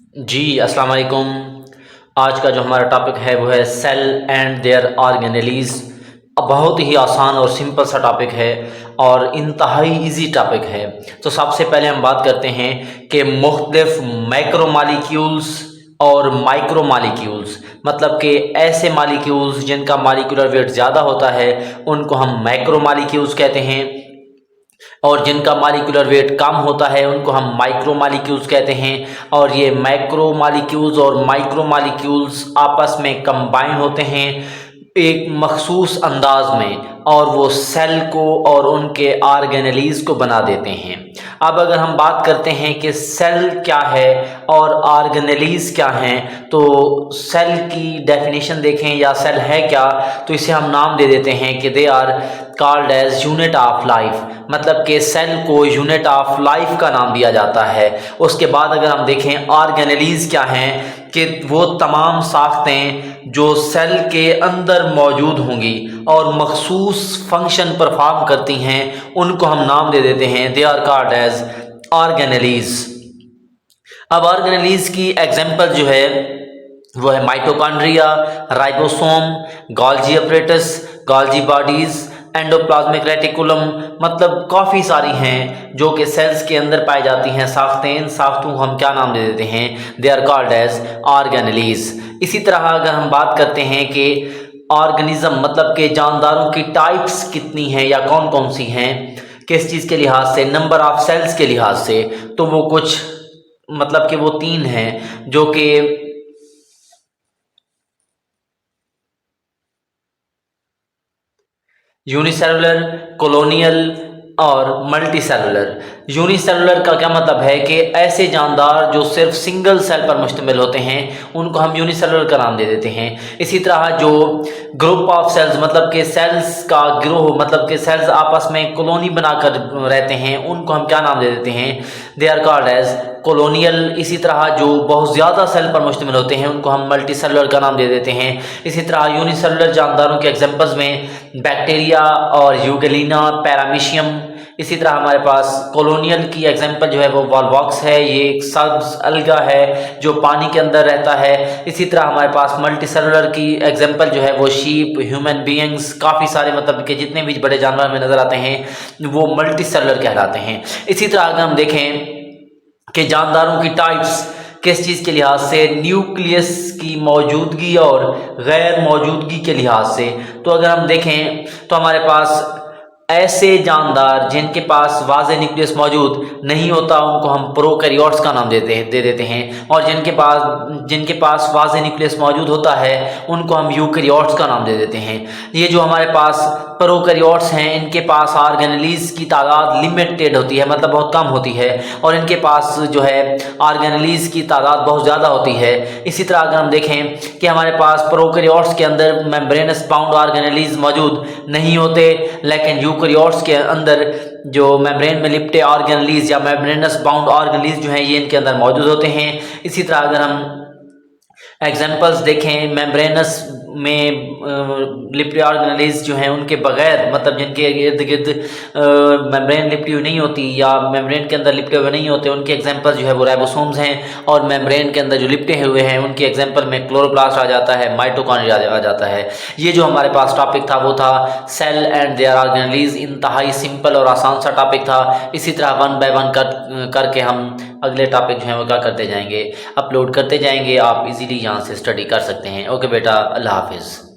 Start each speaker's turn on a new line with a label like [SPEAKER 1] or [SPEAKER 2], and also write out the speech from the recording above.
[SPEAKER 1] जी अस्सलाम वालेकुम। आज का जो हमारा टॉपिक है वो है सेल एंड देयर ऑर्गेनेलीज। बहुत ही आसान और सिंपल सा टॉपिक है और इंतहाई इजी टॉपिक है। तो सबसे पहले हम बात करते हैं कि मुख्तलिफ मैक्रोमालिक्यूल्स और माइक्रो मालिक्यूल्स, मतलब कि ऐसे मालिक्यूल्स जिनका मालिकुलर वेट ज़्यादा होता है उनको हम मैक्रो मालिक्यूल्स कहते हैं, और जिनका मालिकुलर वेट कम होता है उनको हम माइक्रो मालिक्यूल्स कहते हैं। और ये मैक्रो मालिक्यूल्स और माइक्रो मालिक्यूल्स आपस में कंबाइन होते हैं एक मखसूस अंदाज में, और वो सेल को और उनके ऑर्गेनेलीज को बना देते हैं। अब अगर हम बात करते हैं कि सेल क्या है और ऑर्गेनेलीज क्या हैं, तो सेल की डेफिनेशन देखें या सेल है क्या, तो इसे हम नाम दे देते हैं कि they are called as unit of life, मतलब कि सेल को यूनिट ऑफ लाइफ का नाम दिया जाता है। उसके बाद अगर हम देखें ऑर्गेनेलीज क्या हैं, कि वो तमाम साख्तें जो सेल के अंदर मौजूद होंगी और मखसूस फंक्शन परफॉर्म करती हैं उनको हम नाम दे देते हैं they are called as organelles. अब ऑर्गेनेलीज की एग्जांपल जो है वो है mitochondria, ribosome, Golgi apparatus, Golgi bodies, endoplasmic reticulum, मतलब काफ़ी सारी हैं जो कि सेल्स के अंदर पाई जाती हैं साख्तें। इन साख्तों को हम क्या नाम दे देते हैं, they are called as organelles. इसी तरह अगर हम बात करते हैं कि ऑर्गेनिज्म, मतलब कि जानदारों की टाइप्स कितनी हैं या कौन कौन सी हैं, किस चीज़ के लिहाज से, नंबर ऑफ सेल्स के लिहाज से, तो वो कुछ मतलब कि वो तीन हैं जो कि यूनिसेलुलर, कॉलोनियल और मल्टी सेलुलर। यूनिसेलुलर का क्या मतलब है कि ऐसे जानदार जो सिर्फ सिंगल सेल पर मुश्तमिल होते हैं उनको हम यूनिसेलुलर का नाम दे देते हैं। इसी तरह जो ग्रुप ऑफ सेल्स, मतलब कि सेल्स का गिरोह, मतलब कि सेल्स आपस में कॉलोनी बनाकर रहते हैं, उनको हम क्या नाम दे देते हैं, they are called as colonial. इसी तरह जो बहुत ज़्यादा सेल पर मुश्तमिल होते हैं उनको हम मल्टी सेलुलर का नाम दे देते हैं। इसी तरह यूनिसेलुलर जानदारों के एग्जांपल्स में बैक्टीरिया और यूगेलिना, पैरामीशियम। इसी तरह हमारे पास कॉलोनियल की एग्जांपल जो है वो वॉलवॉक्स है, ये एक सब्ज अलगा है जो पानी के अंदर रहता है। इसी तरह हमारे पास मल्टी सेलुलर की एग्जांपल जो है वो शीप, ह्यूमन बीइंग्स, काफ़ी सारे, मतलब कि जितने भी बड़े जानवर हमें नज़र आते हैं वो मल्टी सेलुलर कहलाते हैं। इसी तरह अगर हम देखें कि जानदारों की टाइप्स किस चीज़ के लिहाज से, न्यूक्लियस की मौजूदगी और गैर मौजूदगी के लिहाज से, तो अगर हम देखें तो हमारे पास ऐसे जानदार जिनके पास वाज़े न्यूक्लियस मौजूद नहीं होता उनको हम प्रोकैरियोट्स का नाम दे देते हैं, और जिनके पास वाज़े न्यूक्लियस मौजूद होता है उनको हम यूकैरियोट्स का नाम दे देते हैं। ये जो हमारे पास प्रोकैरियोट्स हैं इनके पास ऑर्गेनेलीज की तादाद लिमिटेड होती है, मतलब बहुत कम होती है, और इनके पास जो है ऑर्गेनेलीज की तादाद बहुत ज़्यादा होती है। इसी तरह अगर हम देखें कि हमारे पास प्रोकैरियोट्स के अंदर मेम्ब्रेनस बाउंड ऑर्गेनेलीज मौजूद नहीं होते, लेकिन यूकैरियोट्स के अंदर जो मेम्ब्रेन में लिपटे ऑर्गेनेलीज या मेम्ब्रेनस बाउंड ऑर्गेनेलीज जो हैं ये इनके अंदर मौजूद होते हैं। इसी तरह अगर हम एग्जाम्पल्स देखें मेम्ब्रेनस में लिपटे ऑर्गेनेलीज जो हैं उनके बगैर, मतलब जिनके इर्द गिर्द मेम्ब्रेन लिपटी हुई नहीं होती या मेम्ब्रेन के अंदर लिपटे हुए नहीं होते, उनके एग्जांपल जो है वो राइबोसोम्स हैं। और मेम्ब्रेन के अंदर जो लिपटे हुए हैं उनके एग्जांपल में क्लोरोप्लास्ट आ जाता है, माइटोकॉन्ड्रिया आ जाता है। ये जो हमारे पास टॉपिक था वो था सेल एंड देयर ऑर्गेनेलीज। इंतहाई सिंपल और आसान सा टॉपिक था। इसी तरह वन बाय वन करके हम अगले टॉपिक जो है वो क्या करते जाएंगे, अपलोड करते जाएंगे। आप इजीली यहाँ से स्टडी कर सकते हैं। ओके बेटा, अल्लाह हाफिज़।